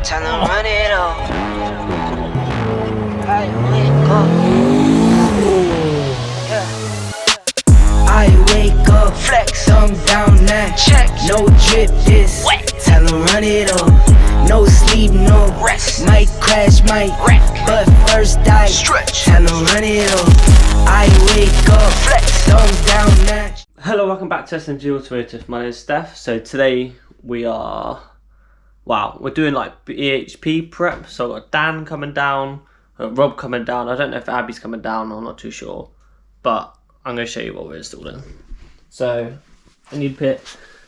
Tell them run it up. I wake up. I wake up, flex, thumb down now. Check, no drip, this wet. Tell them run it up. No sleep, no rest. Might crash, might wreck. But first I stretch. Tell them run it up. I wake up, flex, thumb down now. Hello, welcome back to SMG Automotive. My name is Steph. So today we are, we're doing like EHP prep. So I've got Dan coming down, Rob coming down. I don't know if Abby's coming down, I'm not too sure. But I'm going to show you what we're installing. So I need to put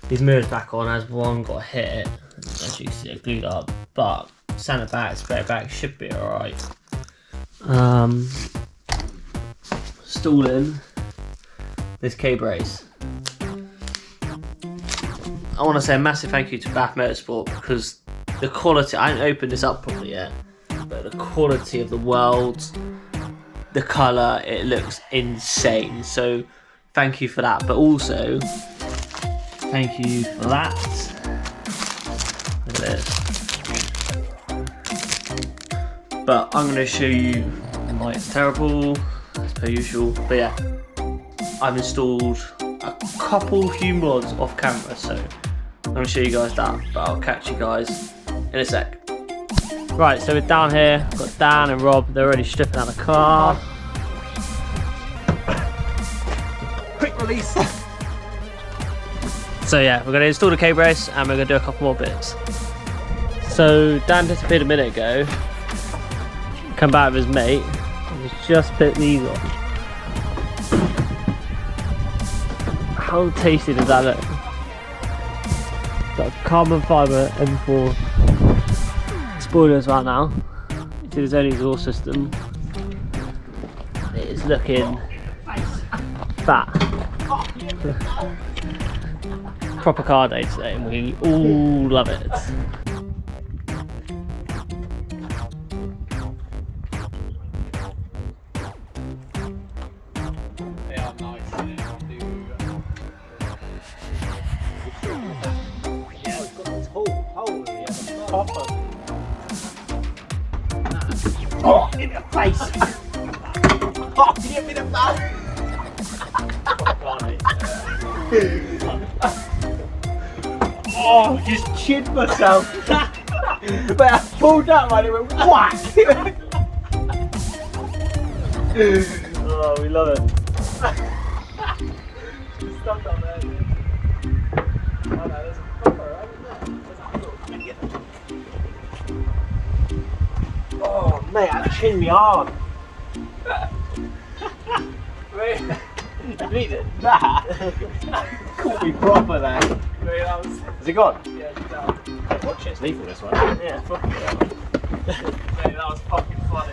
these mirrors back on as one got hit. As you can see, it glued up. But sand it back, spray it back, should be alright. Installing this K-brace. I want to say a massive thank you to Baf Motorsport because the quality, I haven't opened this up properly yet, but the quality of the welds, the colour, it looks insane. So thank you for that, but also thank you for that. Look at this. But I'm going to show you, it's terrible as per usual, but yeah, I've installed a few mods off camera, so I'm going to show you guys that, but I'll catch you guys in a sec. Right, so we're down here, I've got Dan and Rob, they're already stripping out the car. Quick release! So yeah, we're going to install the K-brace and we're going to do a couple more bits. So Dan disappeared a minute ago, come back with his mate, and he's just put these on. How tasty does that look? Got a carbon fibre M4 spoilers right now. It's his own exhaust system. It is looking fat. Proper car day today, and we all love it. Oh, in the face! Oh, give me the mouth! Oh, just chinned myself. But I pulled that one, it went whack! Oh, we love it. Stuck on there, dude. Oh no, there's a proper, oh mate, I chinned me arm. You need it? Nah. Caught me proper there. Is it gone? Yeah, it's down. Watch it, it's lethal this one. Yeah, fucking hell. Mate, that was fucking funny.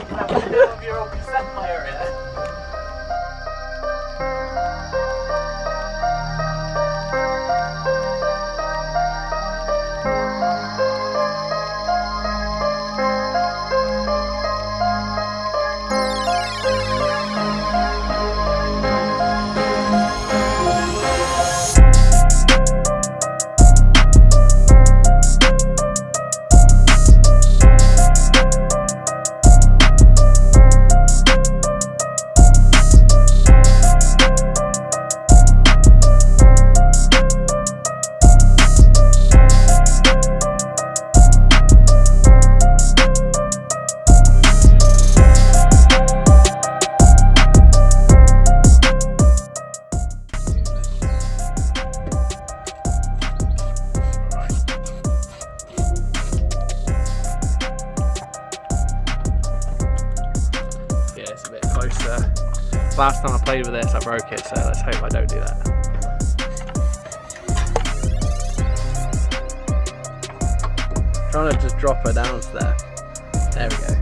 That was your old cassette player in there. Last time I played with this I broke it, so let's hope I don't do that. Trying to just drop her down to there. There we go.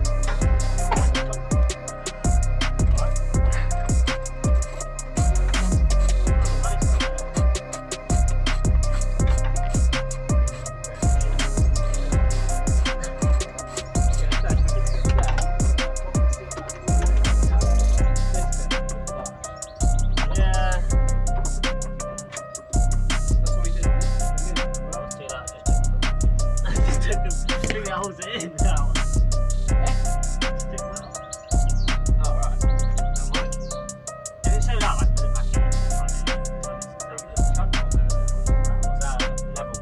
holds it in now. Stick them out. Oh, right. Never mind. If it's so loud, I put it back in. What's that level?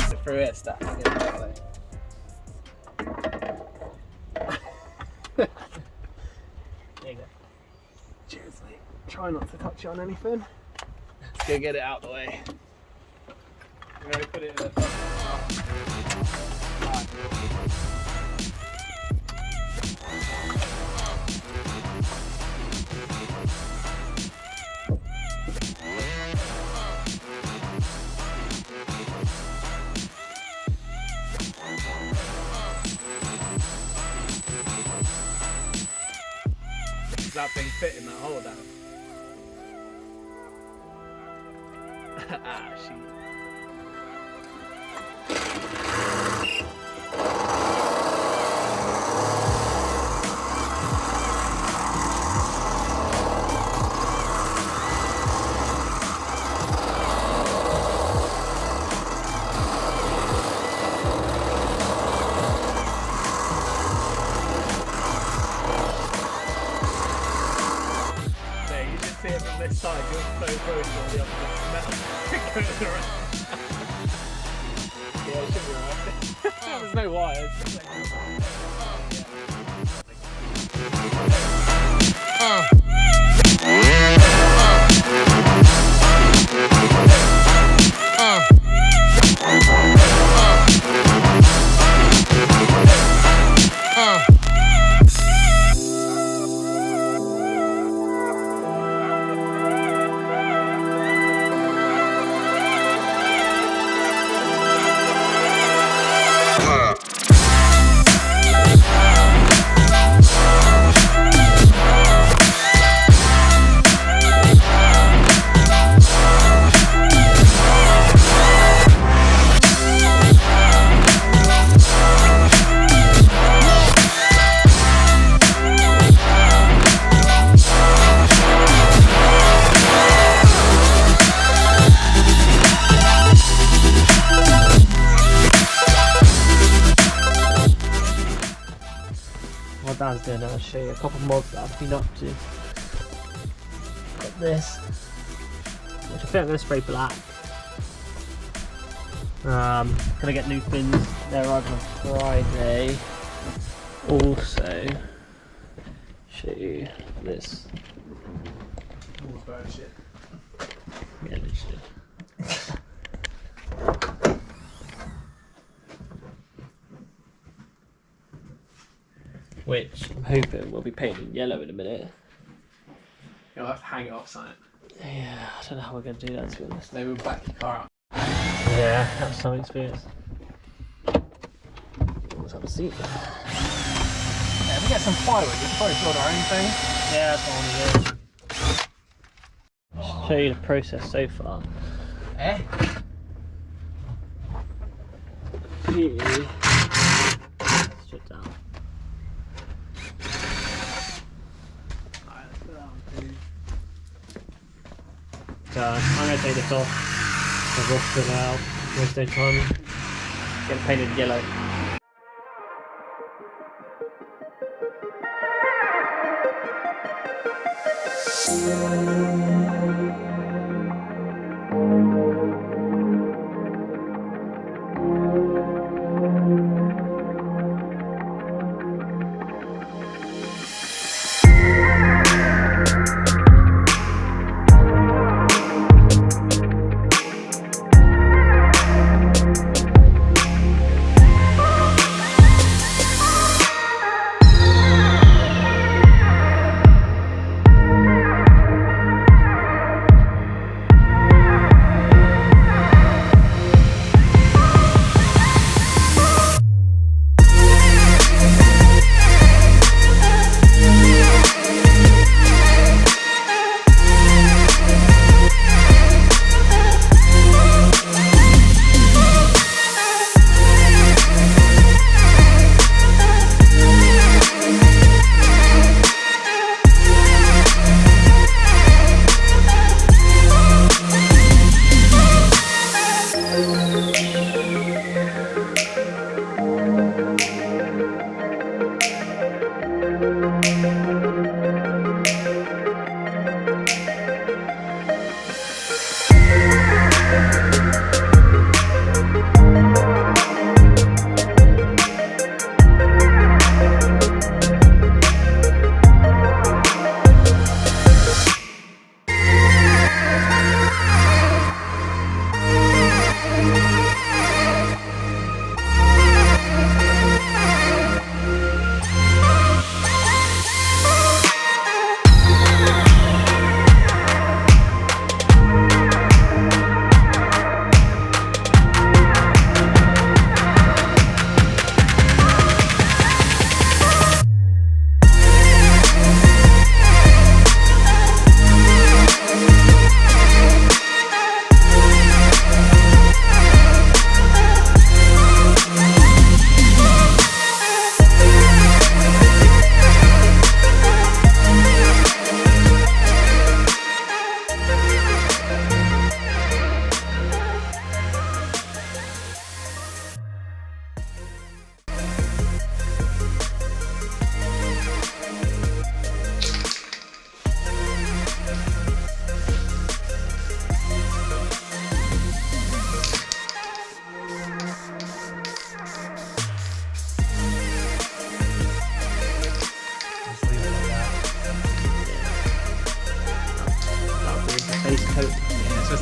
So through it, stack. Get it out of the way. There you go. Cheers, mate. Try not to touch it on anything. Let's go get it out of the way. I'm going to put it in the front. Right. Does that thing fit in that hole down? Ah, shit. See it from this side, you're so close to the other metal. Goes around. Yeah, it should be alright. There's no wires. What Dan's doing now, I'll show you a couple mods that I've been up to. Got this, which I think I'm going to spray black. Gonna get new fins, they're arriving on Friday. Also, show you this. Yeah, literally. Which I'm hoping will be painted yellow in a minute. You'll have to hang it off something. Yeah, I don't know how we're going to do that, to be honest. Maybe we'll back your car up. Yeah, have some experience. Let's have a seat. Yeah, if we get some plywood, we can probably build our own thing. Yeah, that's what I want to do. Show you the process so far. Eh? Straight down. Alright, let's put that on too. So I'm going to take this off. I've washed it out. Waste no time. Get it painted yellow.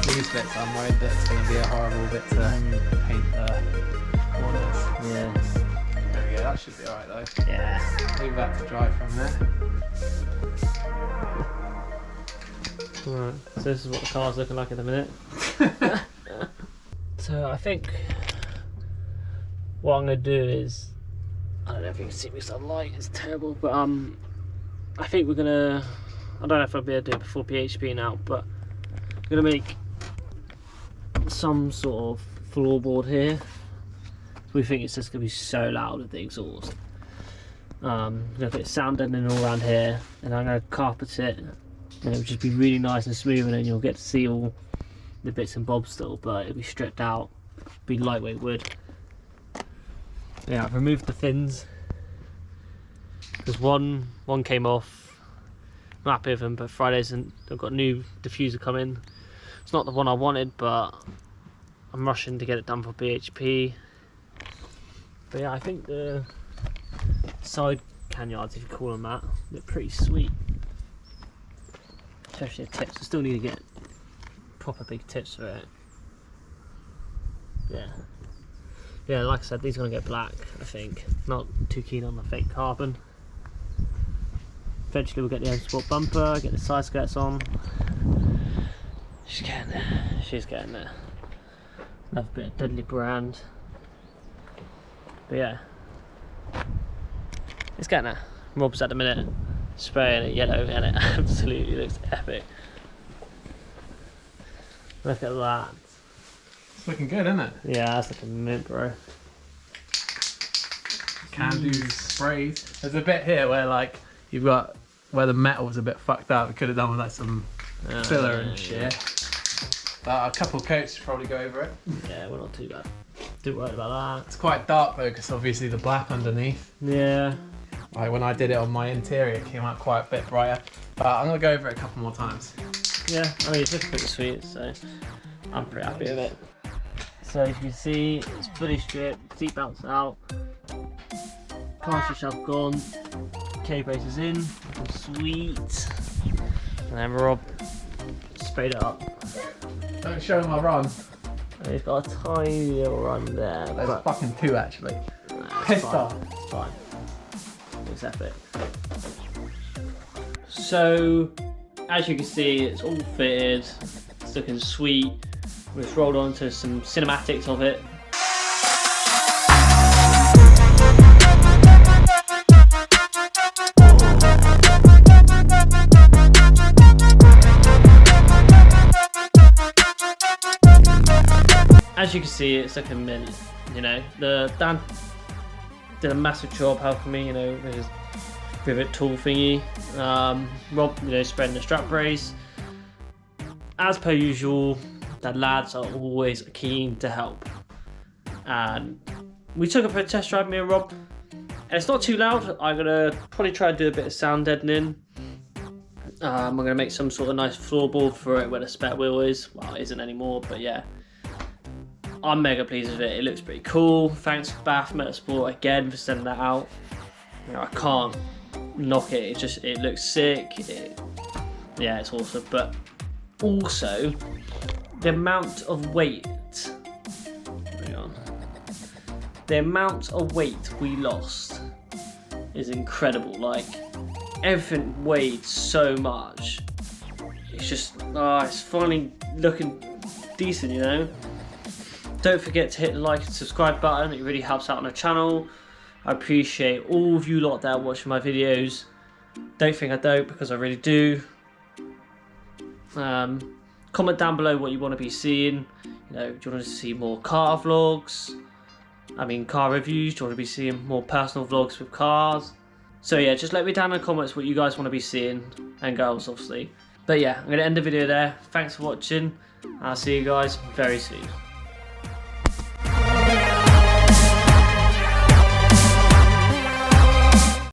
These bits, I'm worried that it's going to be a horrible bit to paint the corners. Yeah. There we go, that should be alright though. Yeah. Leave that to dry from there. Right, so this is what the car's looking like at the minute. So I think what I'm going to do is, I don't know if you can see me, some light is terrible, but I think we're going to, I don't know if I'll be able to do it before PHP now, but I'm going to make some sort of floorboard here. We think it's just going to be so loud with the exhaust. I'm going to put sound deadening all around here, and I'm going to carpet it, and it'll just be really nice and smooth, and then you'll get to see all the bits and bobs still, but it'll be stripped out, be lightweight wood. Yeah, I've removed the fins because one came off. I'm happy with them, but Fridays and I've got a new diffuser coming. It's not the one I wanted, but I'm rushing to get it done for BHP. But yeah, I think the side canyards, if you call them that, look pretty sweet. Especially the tips. I still need to get proper big tips for it. Yeah, like I said, these are going to get black, I think. Not too keen on the fake carbon. Eventually we'll get the M-Sport bumper, get the side skirts on. She's getting there, she's getting there. Another bit of Dudley brand. But yeah, it's getting there. Rob's at the minute spraying it yellow and it absolutely looks epic. Look at that. It's looking good, isn't it? Yeah, that's looking mint, bro. Can do sprays. There's a bit here where like you've got where the metal's a bit fucked up. We could have done with like some filler and shit. But a couple coats should probably go over it. Yeah, we're not too bad. Too worried about It's quite dark though, because obviously the black underneath. that. Yeah. Like when I did it on my interior, it came out quite a bit brighter. But I'm gonna go over it a couple more times. Yeah, I mean it's looking pretty sweet, so I'm pretty happy with it. So as you can see, it's fully stripped, seat belts out, cartridge shelf gone, K-brace is in, looking sweet. And then Rob sprayed it up. Don't show my run. And he's got a tiny little run there. There's but fucking two actually. nah, Pissed fine. off. It's fine. It's epic. So, as you can see, it's all fitted. It's looking sweet. We've just rolled on to some cinematics of it. As you can see, it's looking mint. You know, Dan did a massive job helping me. You know, with his rivet tool thingy. Rob, you know, spreading the strap brace. As per usual, the lads are always keen to help. And we took it for a test drive, me and Rob. And it's not too loud. I'm gonna probably try and do a bit of sound deadening. I'm gonna make some sort of nice floorboard for it where the spec wheel is. Well, it isn't anymore, but yeah. I'm mega pleased with it. It looks pretty cool. Thanks Baf Motorsport again for sending that out. You know, I can't knock it. It looks sick. Yeah, it's awesome. But also, the amount of weight. Hang on. The amount of weight we lost is incredible. Like, everything weighed so much. It's just, it's finally looking decent, you know. Don't forget to hit the like and subscribe button. It really helps out on the channel. I appreciate all of you lot that are watching my videos. Don't think I don't, because I really do. Comment down below what you want to be seeing. You know, do you want to see more car vlogs? I mean, car reviews? Do you want to be seeing more personal vlogs with cars? So yeah, just let me down in the comments what you guys want to be seeing, and girls obviously. But yeah, I'm going to end the video there. Thanks for watching. I'll see you guys very soon.